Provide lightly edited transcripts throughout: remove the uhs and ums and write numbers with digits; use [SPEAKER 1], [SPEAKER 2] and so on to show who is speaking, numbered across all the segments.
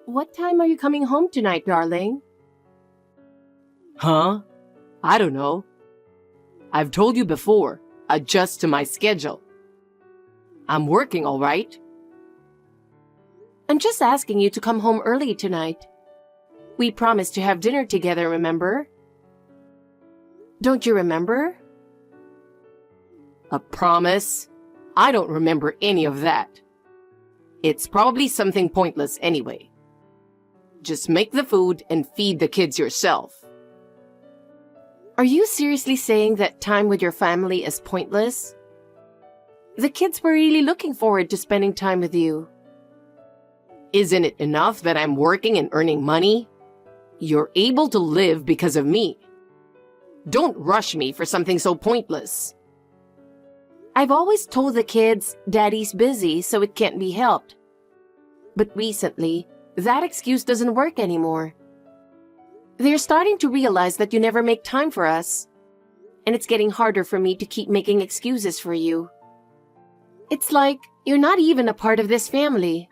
[SPEAKER 1] What time are you coming home tonight, darling?
[SPEAKER 2] Huh? I don't know. I've told you before, adjust to my schedule. I'm working, all right?
[SPEAKER 1] I'm just asking you to come home early tonight. We promised to have dinner together, remember? Don't you remember?
[SPEAKER 2] A promise? I don't remember any of that. It's probably something pointless anyway. Just make the food and feed the kids yourself.
[SPEAKER 1] Are you seriously saying that time with your family is pointless? The kids were really looking forward to spending time with you.
[SPEAKER 2] Isn't it enough that I'm working and earning money? You're able to live because of me. Don't rush me for something so pointless.
[SPEAKER 1] I've always told the kids Daddy's busy, so it can't be helped. But recently, that excuse doesn't work anymore. They're starting to realize that you never make time for us. And it's getting harder for me to keep making excuses for you. It's like you're not even a part of this family.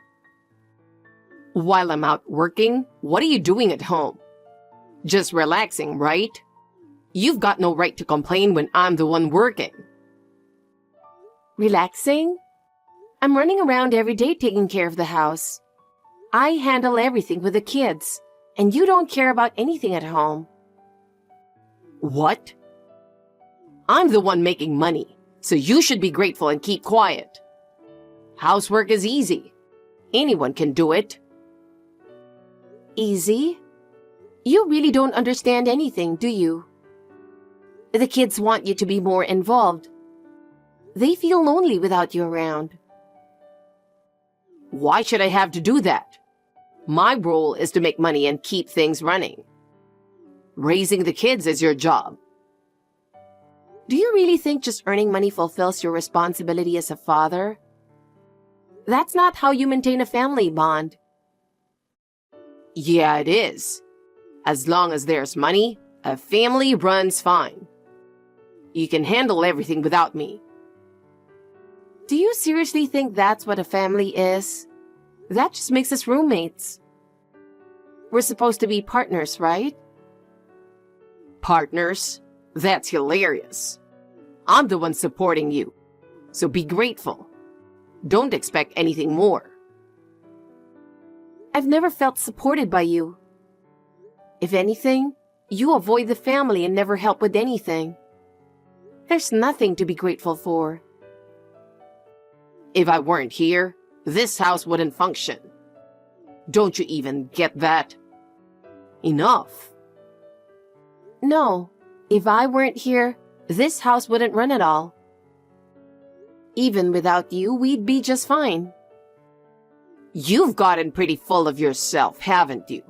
[SPEAKER 2] While I'm out working, what are you doing at home? Just relaxing, right? You've got no right to complain when I'm the one working.
[SPEAKER 1] Relaxing? I'm running around every day taking care of the house. I handle everything with the kids, and you don't care about anything at home.
[SPEAKER 2] What? I'm the one making money, so you should be grateful and keep quiet. Housework is easy. Anyone can do it.
[SPEAKER 1] Easy? You really don't understand anything, do you? The kids want you to be more involved. They feel lonely without you around.
[SPEAKER 2] Why should I have to do that? My role is to make money and keep things running. Raising the kids is your job.
[SPEAKER 1] Do you really think just earning money fulfills your responsibility as a father? That's not how you maintain a family bond.
[SPEAKER 2] Yeah, it is. As long as there's money, a family runs fine. You can handle everything without me.
[SPEAKER 1] Do you seriously think that's what a family is? That just makes us roommates. We're supposed to be partners, right?
[SPEAKER 2] Partners? That's hilarious. I'm the one supporting you, so be grateful. Don't expect anything more.
[SPEAKER 1] I've never felt supported by you. If anything, you avoid the family and never help with anything. There's nothing to be grateful for.
[SPEAKER 2] If I weren't here, this house wouldn't function. Don't you even get that? Enough.
[SPEAKER 1] No, if I weren't here, this house wouldn't run at all. Even without you, we'd be just fine.
[SPEAKER 2] You've gotten pretty full of yourself, haven't you?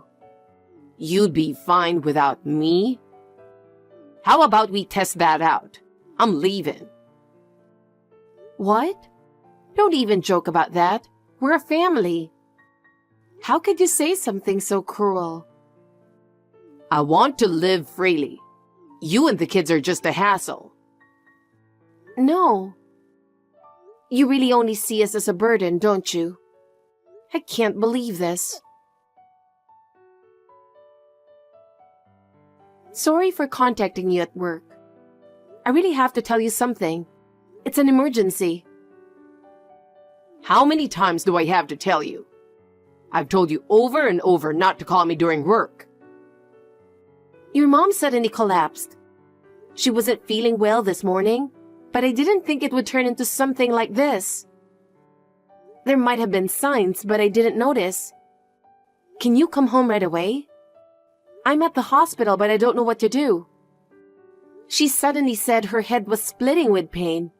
[SPEAKER 2] You'd be fine without me? How about we test that out? I'm leaving.
[SPEAKER 1] What? Don't even joke about that. We're a family. How could you say something so cruel?
[SPEAKER 2] I want to live freely. You and the kids are just a hassle.
[SPEAKER 1] No. You really only see us as a burden, don't you? I can't believe this. Sorry for contacting you at work. I really have to tell you something. It's an emergency.
[SPEAKER 2] How many times do I have to tell you? I've told you over and over not to call me during work.
[SPEAKER 1] Your mom suddenly collapsed. She wasn't feeling well this morning, but I didn't think it would turn into something like this. There might have been signs, but I didn't notice. Can you come home right away? I'm at the hospital, but I don't know what to do. She suddenly said her head was splitting with pain.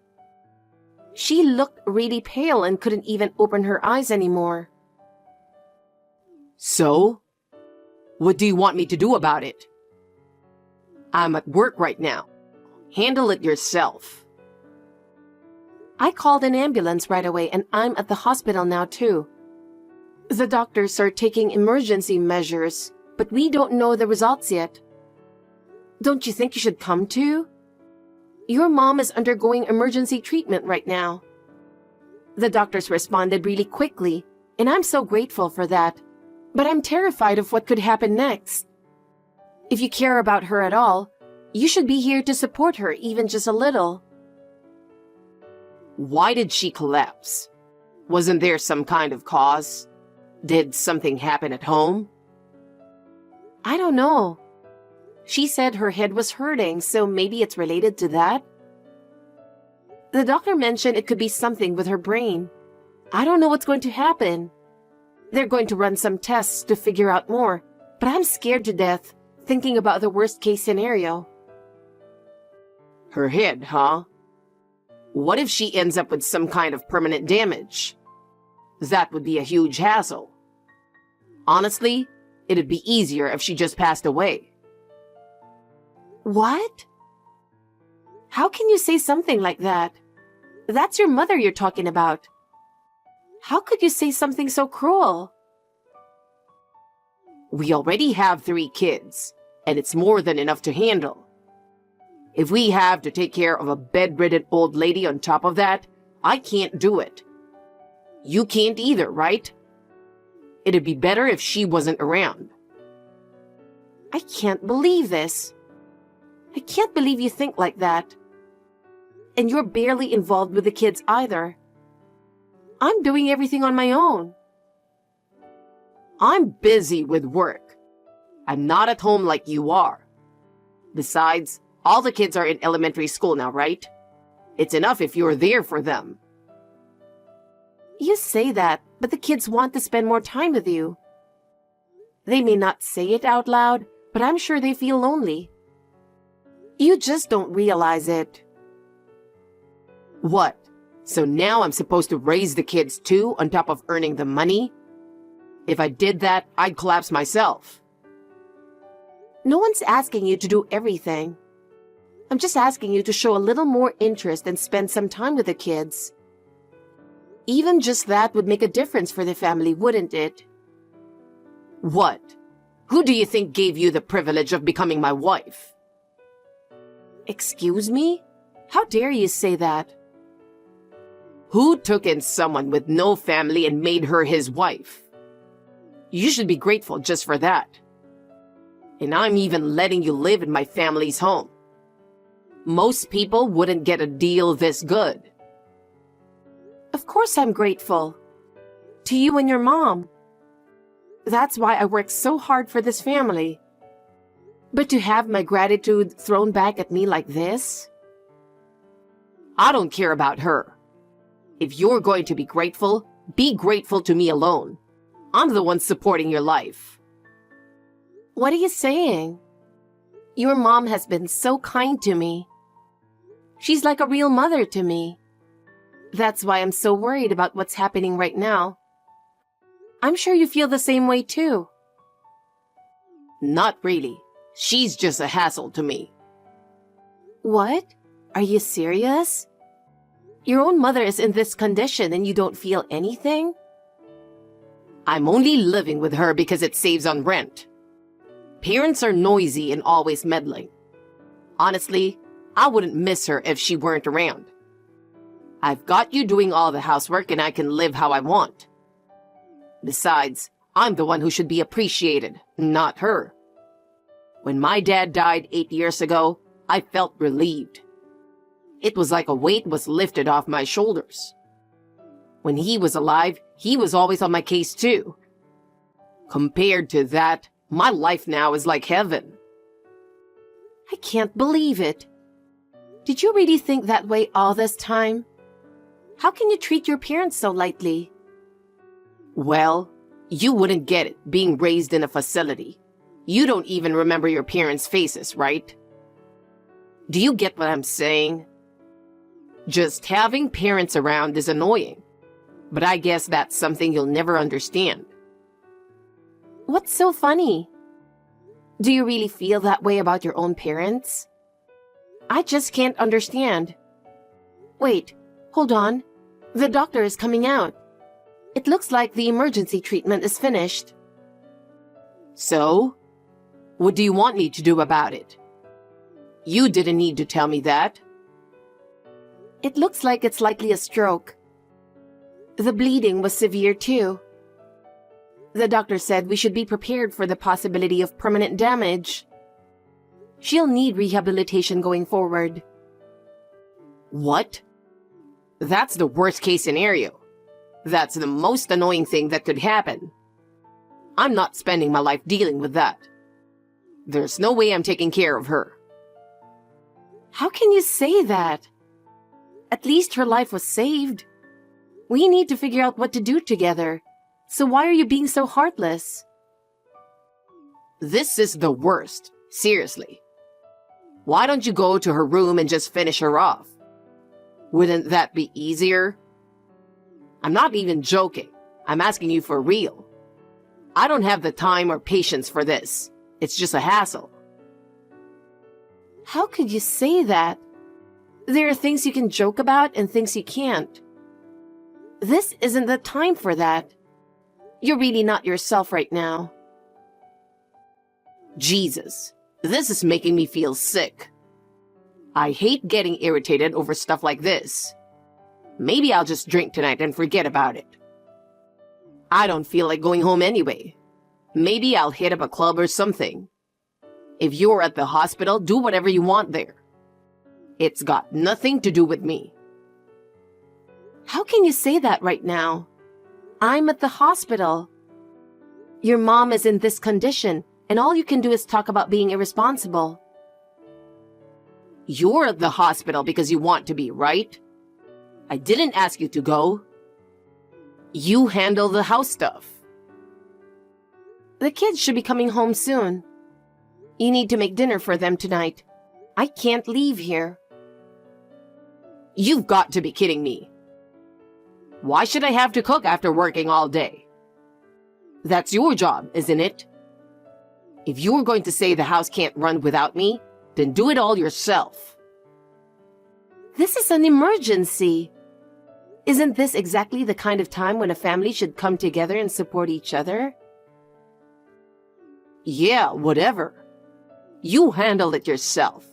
[SPEAKER 1] She looked really pale and couldn't even open her eyes anymore.
[SPEAKER 2] So? What do you want me to do about it? I'm at work right now. Handle it yourself.
[SPEAKER 1] I called an ambulance right away and I'm at the hospital now too. The doctors are taking emergency measures, but we don't know the results yet. Don't you think you should come too? Your mom is undergoing emergency treatment right now. The doctors responded really quickly, and I'm so grateful for that. But I'm terrified of what could happen next. If you care about her at all, you should be here to support her even just a little.
[SPEAKER 2] Why did she collapse? Wasn't there some kind of cause? Did something happen at home?
[SPEAKER 1] I don't know. She said her head was hurting, so maybe it's related to that. The doctor mentioned it could be something with her brain. I don't know what's going to happen. They're going to run some tests to figure out more, but I'm scared to death thinking about the worst case scenario.
[SPEAKER 2] Her head, huh? What if she ends up with some kind of permanent damage? That would be a huge hassle. Honestly, it'd be easier if she just passed away.
[SPEAKER 1] What? How can you say something like that? That's your mother you're talking about. How could you say something so cruel?
[SPEAKER 2] We already have 3 kids, and it's more than enough to handle. If we have to take care of a bedridden old lady on top of that, I can't do it. You can't either, right? It'd be better if she wasn't around.
[SPEAKER 1] I can't believe this. I can't believe you think like that. And you're barely involved with the kids either. I'm doing everything on my own.
[SPEAKER 2] I'm busy with work. I'm not at home like you are. Besides, all the kids are in elementary school now, right? It's enough if you're there for them.
[SPEAKER 1] You say that, but the kids want to spend more time with you. They may not say it out loud, but I'm sure they feel lonely. You just don't realize it.
[SPEAKER 2] What? So now I'm supposed to raise the kids too, on top of earning the money? If I did that, I'd collapse myself.
[SPEAKER 1] No one's asking you to do everything. I'm just asking you to show a little more interest and spend some time with the kids. Even just that would make a difference for the family, wouldn't it?
[SPEAKER 2] What? Who do you think gave you the privilege of becoming my wife?
[SPEAKER 1] Excuse me? How dare you say that?
[SPEAKER 2] Who took in someone with no family and made her his wife? You should be grateful just for that. And I'm even letting you live in my family's home. Most people wouldn't get a deal this good.
[SPEAKER 1] Of course I'm grateful. To you and your mom. That's why I worked so hard for this family. But to have my gratitude thrown back at me like this?
[SPEAKER 2] I don't care about her. If you're going to be grateful to me alone. I'm the one supporting your life.
[SPEAKER 1] What are you saying? Your mom has been so kind to me. She's like a real mother to me. That's why I'm so worried about what's happening right now. I'm sure you feel the same way too.
[SPEAKER 2] Not really. She's just a hassle to me.
[SPEAKER 1] What? Are you serious? Your own mother is in this condition and you don't feel anything?
[SPEAKER 2] I'm only living with her because it saves on rent. Parents are noisy and always meddling. Honestly, I wouldn't miss her if she weren't around. I've got you doing all the housework and I can live how I want. Besides, I'm the one who should be appreciated, not her. When my dad died 8 years ago, I felt relieved. It was like a weight was lifted off my shoulders. When he was alive, he was always on my case too. Compared to that, my life now is like heaven.
[SPEAKER 1] I can't believe it. Did you really think that way all this time? How can you treat your parents so lightly?
[SPEAKER 2] Well, you wouldn't get it being raised in a facility. You don't even remember your parents' faces, right? Do you get what I'm saying? Just having parents around is annoying, but I guess that's something you'll never understand.
[SPEAKER 1] What's so funny? Do you really feel that way about your own parents? I just can't understand. Wait, hold on. The doctor is coming out. It looks like the emergency treatment is finished.
[SPEAKER 2] So? What do you want me to do about it? You didn't need to tell me that.
[SPEAKER 1] It looks like it's likely a stroke. The bleeding was severe too. The doctor said we should be prepared for the possibility of permanent damage. She'll need rehabilitation going forward.
[SPEAKER 2] What? That's the worst case scenario. That's the most annoying thing that could happen. I'm not spending my life dealing with that. There's no way I'm taking care of her.
[SPEAKER 1] How can you say that? At least her life was saved. We need to figure out what to do together. So why are you being so heartless?
[SPEAKER 2] This is the worst. Seriously. Why don't you go to her room and just finish her off? Wouldn't that be easier? I'm not even joking. I'm asking you for real. I don't have the time or patience for this. It's just a hassle.
[SPEAKER 1] How could you say that? There are things you can joke about and things you can't. This isn't the time for that. You're really not yourself right now.
[SPEAKER 2] Jesus, this is making me feel sick. I hate getting irritated over stuff like this. Maybe I'll just drink tonight and forget about it. I don't feel like going home anyway. Maybe I'll hit up a club or something. If you're at the hospital, do whatever you want there. It's got nothing to do with me.
[SPEAKER 1] How can you say that right now? I'm at the hospital. Your mom is in this condition, and all you can do is talk about being irresponsible.
[SPEAKER 2] You're at the hospital because you want to be, right? I didn't ask you to go. You handle the house stuff.
[SPEAKER 1] The kids should be coming home soon. You need to make dinner for them tonight. I can't leave here.
[SPEAKER 2] You've got to be kidding me. Why should I have to cook after working all day? That's your job, isn't it? If you're going to say the house can't run without me, then do it all yourself.
[SPEAKER 1] This is an emergency. Isn't this exactly the kind of time when a family should come together and support each other?
[SPEAKER 2] Yeah, whatever. You handle it yourself.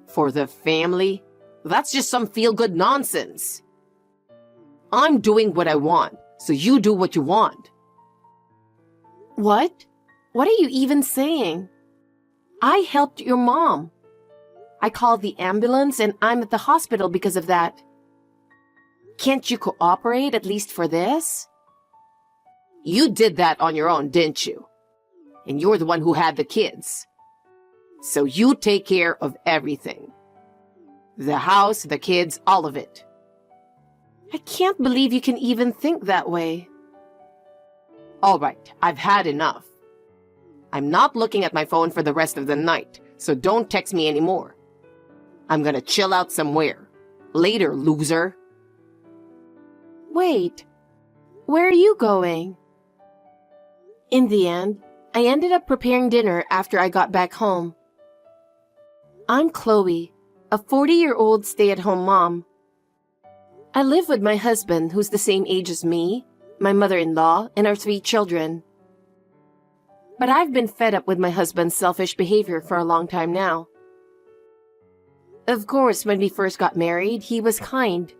[SPEAKER 2] For the family, that's just some feel-good nonsense. I'm doing what I want, so you do what you want.
[SPEAKER 1] What? What are you even saying? I helped your mom. I called the ambulance and I'm at the hospital because of that. Can't you cooperate at least for this?
[SPEAKER 2] You did that on your own, didn't you? And you're the one who had the kids. So you take care of everything. The house, the kids, all of it.
[SPEAKER 1] I can't believe you can even think that way.
[SPEAKER 2] All right, I've had enough. I'm not looking at my phone for the rest of the night, so don't text me anymore. I'm gonna chill out somewhere. Later, loser.
[SPEAKER 1] Wait, where are you going? In the end, I ended up preparing dinner after I got back home. I'm Chloe, a 40-year-old stay-at-home mom. I live with my husband, who's the same age as me, my mother-in-law, and our 3 children. But I've been fed up with my husband's selfish behavior for a long time now. Of course, when we first got married, he was kind.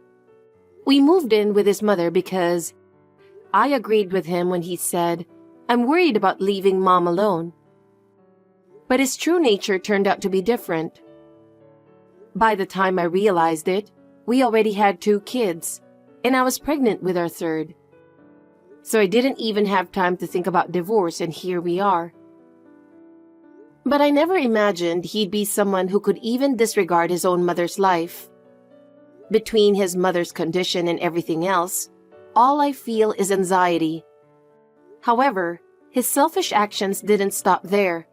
[SPEAKER 1] We moved in with his mother because I agreed with him when he said, "I'm worried about leaving mom alone." But his true nature turned out to be different. By the time I realized it, we already had 2 kids, and I was pregnant with our 3rd. So I didn't even have time to think about divorce, and here we are. But I never imagined he'd be someone who could even disregard his own mother's life. Between his mother's condition and everything else, all I feel is anxiety. However, his selfish actions didn't stop there,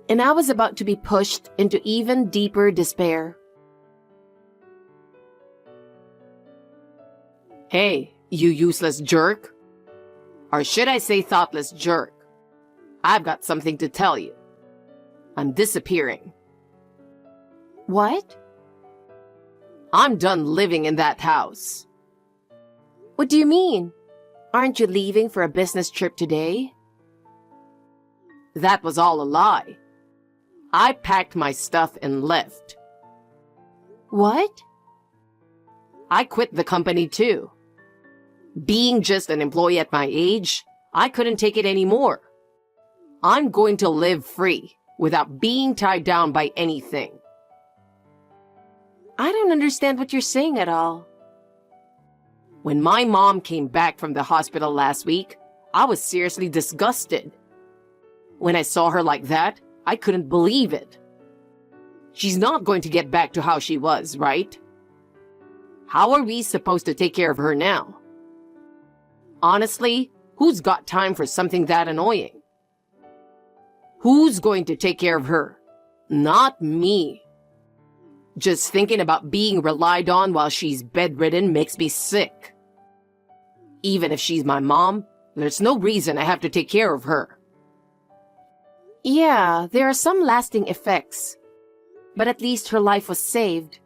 [SPEAKER 1] and I was about to be pushed into even deeper despair.
[SPEAKER 2] Hey, you useless jerk. Or should I say thoughtless jerk? I've got something to tell you. I'm disappearing.
[SPEAKER 1] What?
[SPEAKER 2] I'm done living in that house.
[SPEAKER 1] What do you mean? Aren't you leaving for a business trip today?
[SPEAKER 2] That was all a lie. I packed my stuff and left.
[SPEAKER 1] What?
[SPEAKER 2] I quit the company too. Being just an employee at my age, I couldn't take it anymore. I'm going to live free without being tied down by anything.
[SPEAKER 1] I don't understand what you're saying at all.
[SPEAKER 2] When my mom came back from the hospital last week, I was seriously disgusted. When I saw her like that, I couldn't believe it. She's not going to get back to how she was, right? How are we supposed to take care of her now? Honestly, who's got time for something that annoying? Who's going to take care of her? Not me. Just thinking about being relied on while she's bedridden makes me sick. Even if she's my mom, there's no reason I have to take care of her.
[SPEAKER 1] Yeah, there are some lasting effects. But at least her life was saved.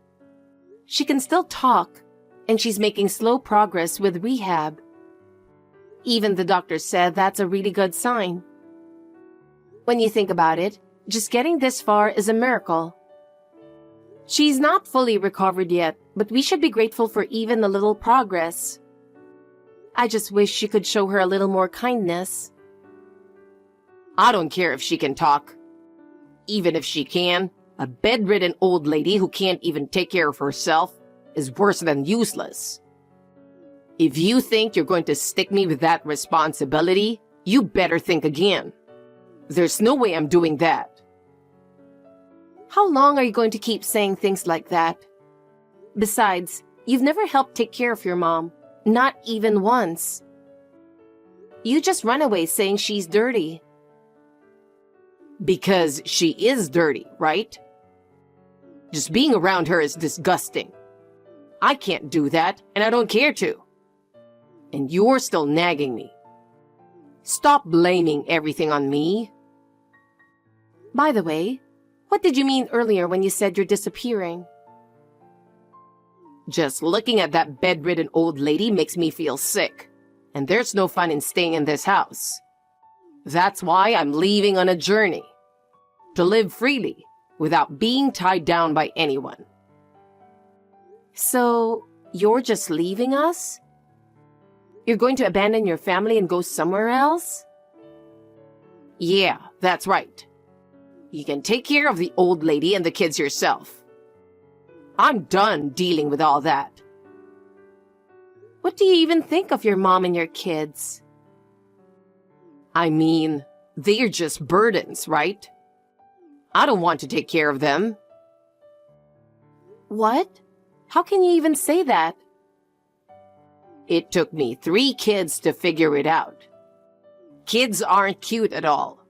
[SPEAKER 1] She can still talk, and she's making slow progress with rehab. Even the doctor said that's a really good sign. When you think about it, just getting this far is a miracle. She's not fully recovered yet, but we should be grateful for even a little progress. I just wish she could show her a little more kindness.
[SPEAKER 2] I don't care if she can talk. Even if she can, a bedridden old lady who can't even take care of herself is worse than useless. If you think you're going to stick me with that responsibility, you better think again. There's no way I'm doing that.
[SPEAKER 1] How long are you going to keep saying things like that? Besides, you've never helped take care of your mom, not even once. You just run away saying she's dirty.
[SPEAKER 2] Because she is dirty, right? Just being around her is disgusting. I can't do that, and I don't care to. And you're still nagging me. Stop blaming everything on me.
[SPEAKER 1] By the way, what did you mean earlier when you said you're disappearing?
[SPEAKER 2] Just looking at that bedridden old lady makes me feel sick, and there's no fun in staying in this house. That's why I'm leaving on a journey. To live freely, without being tied down by anyone.
[SPEAKER 1] So, you're just leaving us? You're going to abandon your family and go somewhere else?
[SPEAKER 2] Yeah, that's right. You can take care of the old lady and the kids yourself. I'm done dealing with all that.
[SPEAKER 1] What do you even think of your mom and your kids?
[SPEAKER 2] I mean, they're just burdens, right? I don't want to take care of them.
[SPEAKER 1] What? How can you even say that?
[SPEAKER 2] It took me 3 kids to figure it out. Kids aren't cute at all.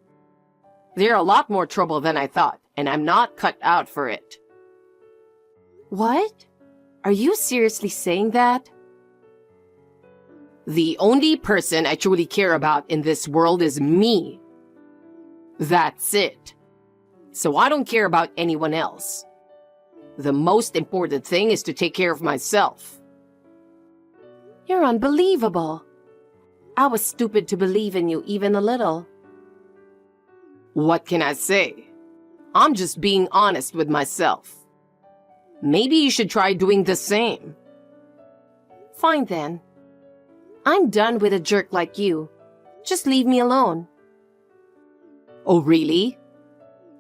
[SPEAKER 2] They're a lot more trouble than I thought, and I'm not cut out for it.
[SPEAKER 1] What? Are you seriously saying that?
[SPEAKER 2] The only person I truly care about in this world is me. That's it. So I don't care about anyone else. The most important thing is to take care of myself.
[SPEAKER 1] You're unbelievable. I was stupid to believe in you even a little.
[SPEAKER 2] What can I say? I'm just being honest with myself. Maybe you should try doing the same.
[SPEAKER 1] Fine then. I'm done with a jerk like you. Just leave me alone.
[SPEAKER 2] Oh, really?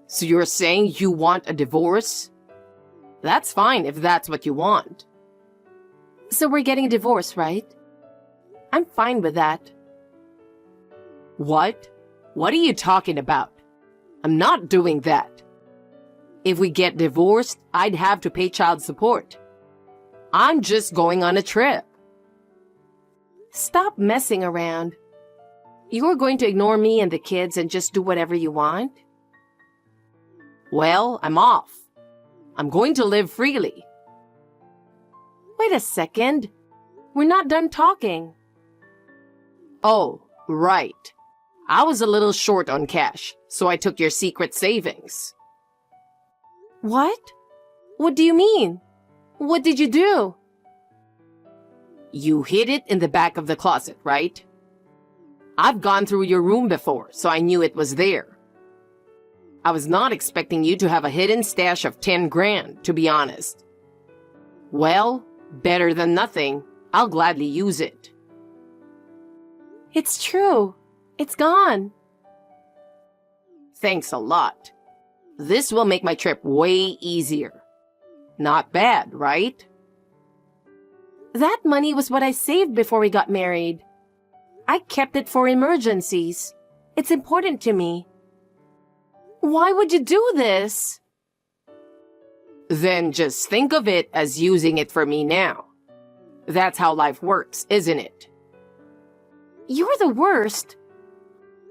[SPEAKER 2] So you're saying you want a divorce? That's fine if that's what you want.
[SPEAKER 1] So we're getting a divorce, right? I'm fine with that.
[SPEAKER 2] What? What are you talking about? I'm not doing that. If we get divorced, I'd have to pay child support. I'm just going on a trip.
[SPEAKER 1] Stop messing around. You're going to ignore me and the kids and just do whatever you want?
[SPEAKER 2] Well, I'm off. I'm going to live freely.
[SPEAKER 1] Wait a second. We're not done talking.
[SPEAKER 2] Oh, right. I was a little short on cash, so I took your secret savings.
[SPEAKER 1] What? What do you mean? What did you do?
[SPEAKER 2] You hid it in the back of the closet, right? I've gone through your room before, so I knew it was there. I was not expecting you to have a hidden stash of 10 grand, to be honest. Well, better than nothing. I'll gladly use it.
[SPEAKER 1] It's true. It's gone.
[SPEAKER 2] Thanks a lot. This will make my trip way easier. Not bad, right?
[SPEAKER 1] That money was what I saved before we got married. I kept it for emergencies. It's important to me. Why would you do this?
[SPEAKER 2] Then just think of it as using it for me now. That's how life works, isn't it?
[SPEAKER 1] You're the worst.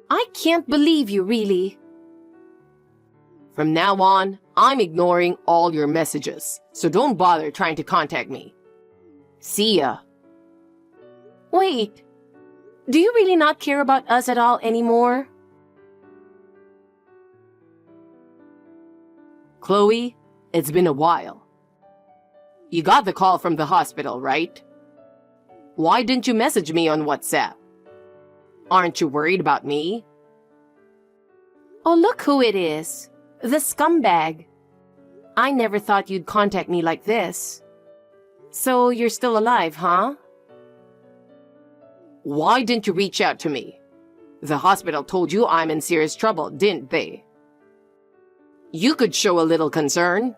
[SPEAKER 1] I can't believe you, really.
[SPEAKER 2] From now on, I'm ignoring all your messages, so don't bother trying to contact me. See ya.
[SPEAKER 1] Wait, do you really not care about us at all anymore?
[SPEAKER 2] Chloe, it's been a while. You got the call from the hospital, right? Why didn't you message me on WhatsApp? Aren't you worried about me?
[SPEAKER 1] Oh, look who it is. The scumbag. I never thought you'd contact me like this. So you're still alive, huh?
[SPEAKER 2] Why didn't you reach out to me? The hospital told you I'm in serious trouble, didn't they? You could show a little concern.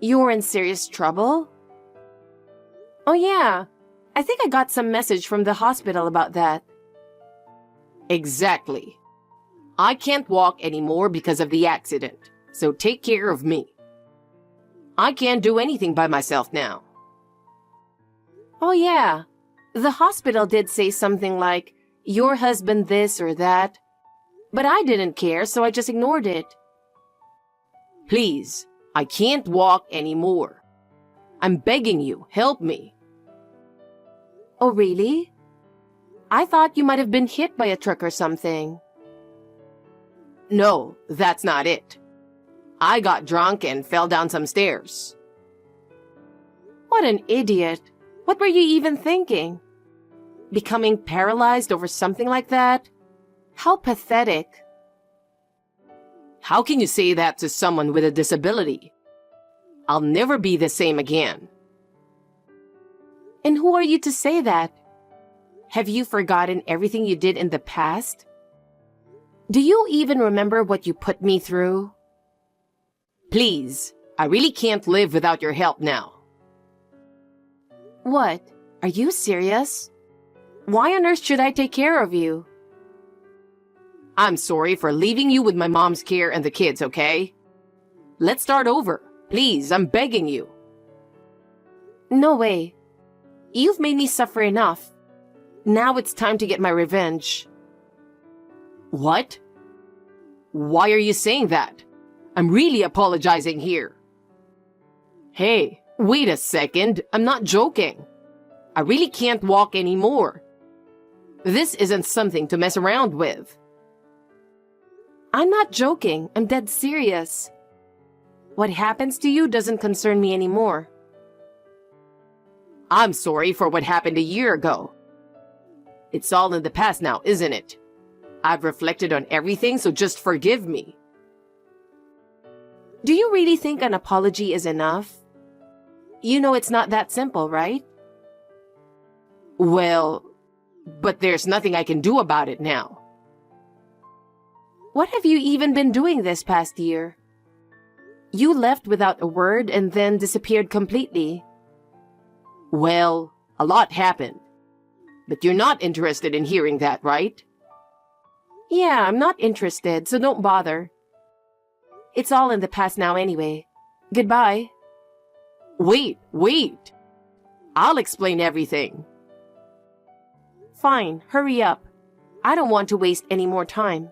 [SPEAKER 1] You're in serious trouble? Oh yeah, I think I got some message from the hospital about that.
[SPEAKER 2] Exactly. I can't walk anymore because of the accident, so take care of me. I can't do anything by myself now.
[SPEAKER 1] Oh yeah, the hospital did say something like, your husband this or that. But I didn't care, so I just ignored it.
[SPEAKER 2] Please, I can't walk anymore. I'm begging you, help me.
[SPEAKER 1] Oh really? I thought you might have been hit by a truck or something.
[SPEAKER 2] No, that's not it. I got drunk and fell down some stairs.
[SPEAKER 1] What an idiot. What were you even thinking? Becoming paralyzed over something like that? How pathetic.
[SPEAKER 2] How can you say that to someone with a disability? I'll never be the same again.
[SPEAKER 1] And who are you to say that? Have you forgotten everything you did in the past? Do you even remember what you put me through?
[SPEAKER 2] Please, I really can't live without your help now.
[SPEAKER 1] What? Are you serious? Why on earth should I take care of you?
[SPEAKER 2] I'm sorry for leaving you with my mom's care and the kids, okay? Let's start over. Please, I'm begging you.
[SPEAKER 1] No way. You've made me suffer enough. Now it's time to get my revenge.
[SPEAKER 2] What? Why are you saying that? I'm really apologizing here. Hey, wait a second. I'm not joking. I really can't walk anymore. This isn't something to mess around with.
[SPEAKER 1] I'm not joking. I'm dead serious. What happens to you doesn't concern me anymore.
[SPEAKER 2] I'm sorry for what happened a year ago. It's all in the past now, isn't it? I've reflected on everything, so just forgive me.
[SPEAKER 1] Do you really think an apology is enough? You know it's not that simple, right?
[SPEAKER 2] Well, but there's nothing I can do about it now.
[SPEAKER 1] What have you even been doing this past year? You left without a word and then disappeared completely.
[SPEAKER 2] Well, a lot happened. But you're not interested in hearing that, right?
[SPEAKER 1] Yeah, I'm not interested, so don't bother. It's all in the past now anyway. Goodbye.
[SPEAKER 2] Wait. I'll explain everything.
[SPEAKER 1] Fine, hurry up. I don't want to waste any more time.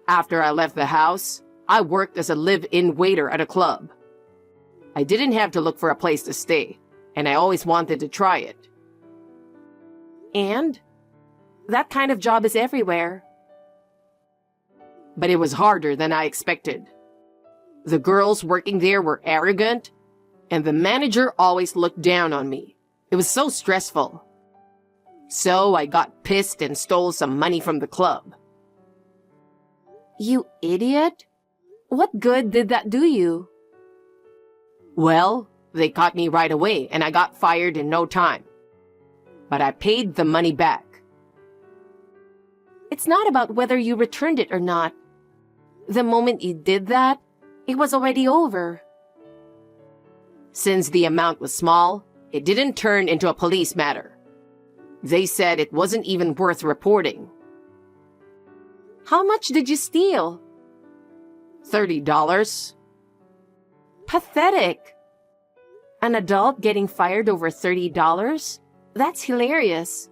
[SPEAKER 2] After I left the house, I worked as a live-in waiter at a club. I didn't have to look for a place to stay, and I always wanted to try it.
[SPEAKER 1] And? That kind of job is everywhere.
[SPEAKER 2] But it was harder than I expected. The girls working there were arrogant, and the manager always looked down on me. It was so stressful. So I got pissed and stole some money from the club.
[SPEAKER 1] You idiot! What good did that do you?
[SPEAKER 2] Well, they caught me right away, and I got fired in no time. but I paid the money back.
[SPEAKER 1] It's not about whether you returned it or not. The moment you did that, it was already over.
[SPEAKER 2] Since the amount was small, it didn't turn into a police matter. They said it wasn't even worth reporting.
[SPEAKER 1] How much did you steal?
[SPEAKER 2] $30.
[SPEAKER 1] Pathetic. An adult getting fired over $30? That's hilarious.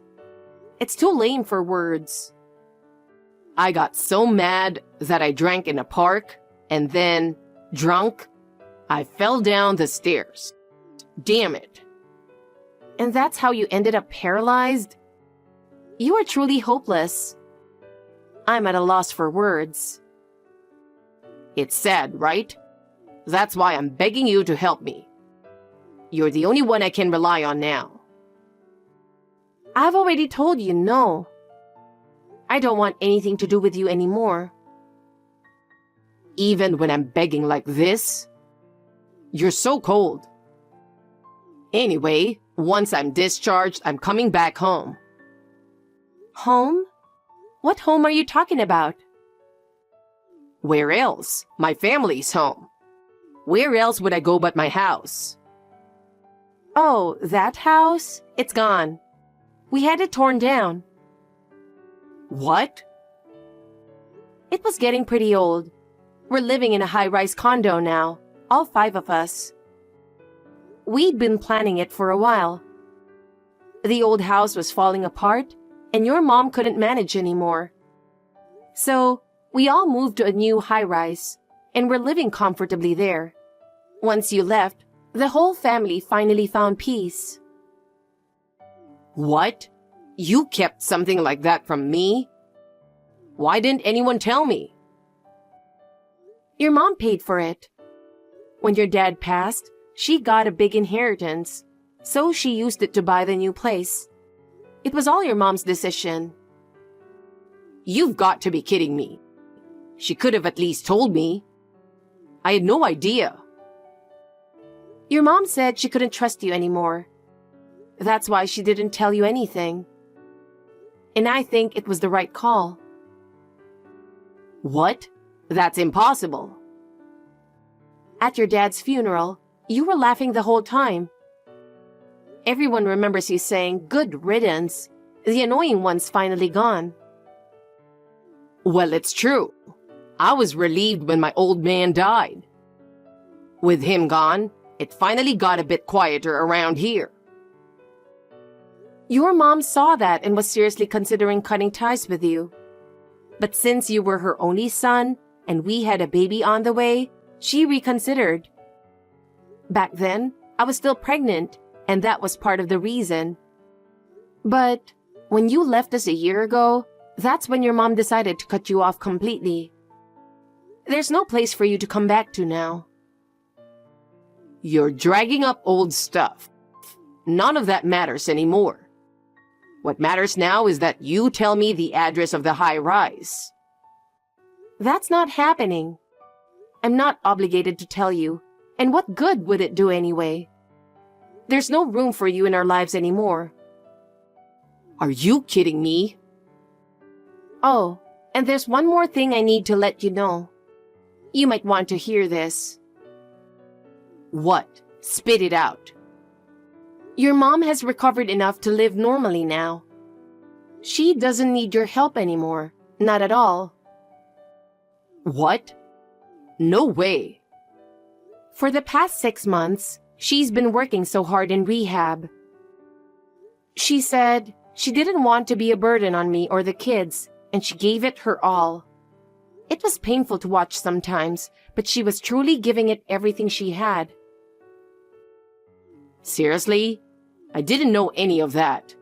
[SPEAKER 1] It's too lame for words.
[SPEAKER 2] I got so mad that I drank in a park, and then, drunk, I fell down the stairs. Damn it.
[SPEAKER 1] And that's how you ended up paralyzed? You are truly hopeless. I'm at a loss for words.
[SPEAKER 2] It's sad, right? That's why I'm begging you to help me. You're the only one I can rely on now.
[SPEAKER 1] I've already told you no. I don't want anything to do with you anymore.
[SPEAKER 2] Even when I'm begging like this? You're so cold. Anyway, once I'm discharged, I'm coming back home.
[SPEAKER 1] Home? What home are you talking about?
[SPEAKER 2] Where else? My family's home. Where else would I go but my house?
[SPEAKER 1] Oh, that house? It's gone. We had it torn down.
[SPEAKER 2] What?
[SPEAKER 1] It was getting pretty old. We're living in a high-rise condo now, all 5 of us. We'd been planning it for a while. The old house was falling apart, and your mom couldn't manage anymore. So, we all moved to a new high-rise, and we're living comfortably there. Once you left, the whole family finally found peace.
[SPEAKER 2] What? You kept something like that from me? Why didn't anyone tell me?
[SPEAKER 1] Your mom paid for it. When your dad passed, she got a big inheritance, so she used it to buy the new place. It was all your mom's decision.
[SPEAKER 2] You've got to be kidding me. She could have at least told me. I had no idea.
[SPEAKER 1] Your mom said she couldn't trust you anymore. That's why she didn't tell you anything. And I think it was the right call.
[SPEAKER 2] What? That's impossible.
[SPEAKER 1] At your dad's funeral, you were laughing the whole time. Everyone remembers you saying, "Good riddance. The annoying one's finally gone."
[SPEAKER 2] Well, it's true. I was relieved when my old man died. With him gone, it finally got a bit quieter around here.
[SPEAKER 1] Your mom saw that and was seriously considering cutting ties with you. But since you were her only son and we had a baby on the way, she reconsidered. Back then, I was still pregnant, and that was part of the reason. But when you left us a year ago, that's when your mom decided to cut you off completely. There's no place for you to come back to now.
[SPEAKER 2] You're dragging up old stuff. None of that matters anymore. What matters now is that you tell me the address of the high rise.
[SPEAKER 1] That's not happening. I'm not obligated to tell you, and what good would it do anyway? There's no room for you in our lives anymore.
[SPEAKER 2] Are you kidding me?
[SPEAKER 1] Oh, and there's one more thing I need to let you know. You might want to hear this.
[SPEAKER 2] What? Spit it out.
[SPEAKER 1] Your mom has recovered enough to live normally now. She doesn't need your help anymore. Not at all.
[SPEAKER 2] What? No way.
[SPEAKER 1] For the past 6 months, she's been working so hard in rehab. She said she didn't want to be a burden on me or the kids, and she gave it her all. It was painful to watch sometimes, but she was truly giving it everything she had.
[SPEAKER 2] Seriously? I didn't know any of that.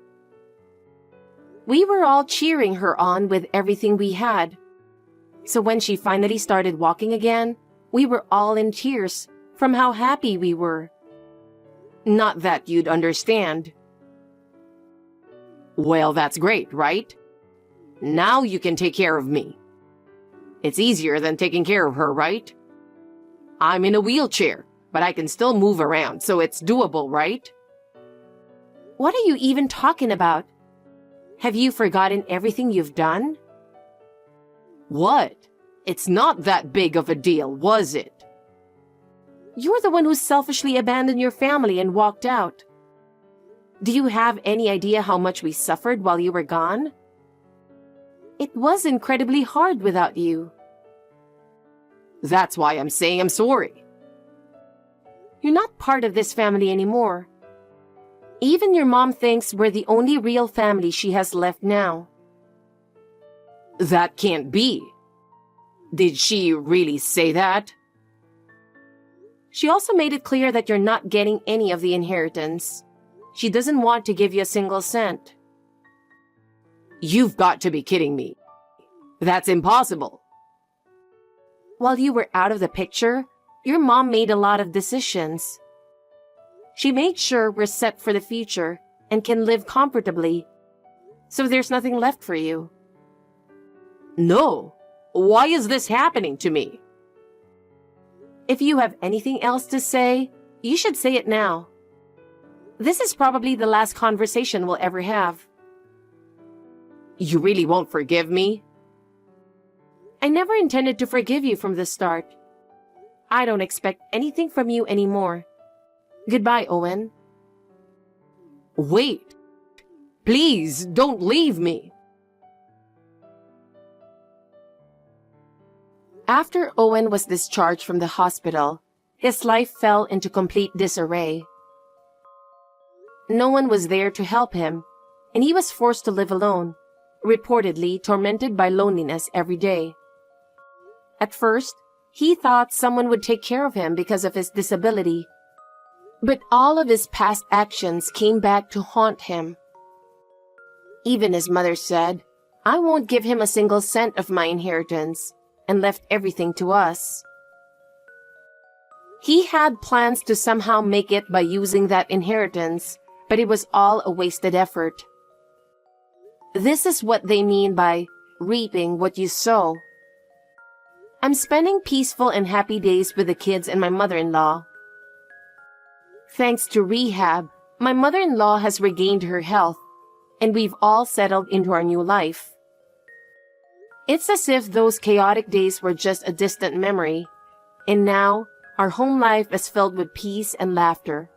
[SPEAKER 1] We were all cheering her on with everything we had. So when she finally started walking again, we were all in tears from how happy we were.
[SPEAKER 2] Not that you'd understand. Well, that's great, right? Now you can take care of me. It's easier than taking care of her, right? I'm in a wheelchair, but I can still move around, so it's doable, right?
[SPEAKER 1] What are you even talking about? Have you forgotten everything you've done?
[SPEAKER 2] What? It's not that big of a deal, was it?
[SPEAKER 1] You're the one who selfishly abandoned your family and walked out. Do you have any idea how much we suffered while you were gone? It was incredibly hard without you.
[SPEAKER 2] That's why I'm saying I'm sorry.
[SPEAKER 1] You're not part of this family anymore. Even your mom thinks we're the only real family she has left now.
[SPEAKER 2] That can't be. Did she really say that?
[SPEAKER 1] She also made it clear that you're not getting any of the inheritance. She doesn't want to give you a single cent.
[SPEAKER 2] You've got to be kidding me. That's impossible.
[SPEAKER 1] While you were out of the picture, your mom made a lot of decisions. She made sure we're set for the future and can live comfortably. So there's nothing left for you.
[SPEAKER 2] No. Why is this happening to me?
[SPEAKER 1] If you have anything else to say, you should say it now. This is probably the last conversation we'll ever have.
[SPEAKER 2] You really won't forgive me?
[SPEAKER 1] I never intended to forgive you from the start. I don't expect anything from you anymore. Goodbye, Owen.
[SPEAKER 2] Wait. Please, don't leave me.
[SPEAKER 1] After Owen was discharged from the hospital, his life fell into complete disarray. No one was there to help him, and he was forced to live alone, reportedly tormented by loneliness every day. At first, he thought someone would take care of him because of his disability, but all of his past actions came back to haunt him. Even his mother said, "I won't give him a single cent of my inheritance," and left everything to us. He had plans to somehow make it by using that inheritance, but it was all a wasted effort. This is what they mean by reaping what you sow. I'm spending peaceful and happy days with the kids and my mother-in-law. Thanks to rehab, my mother-in-law has regained her health, and we've all settled into our new life. It's as if those chaotic days were just a distant memory, and now our home life is filled with peace and laughter.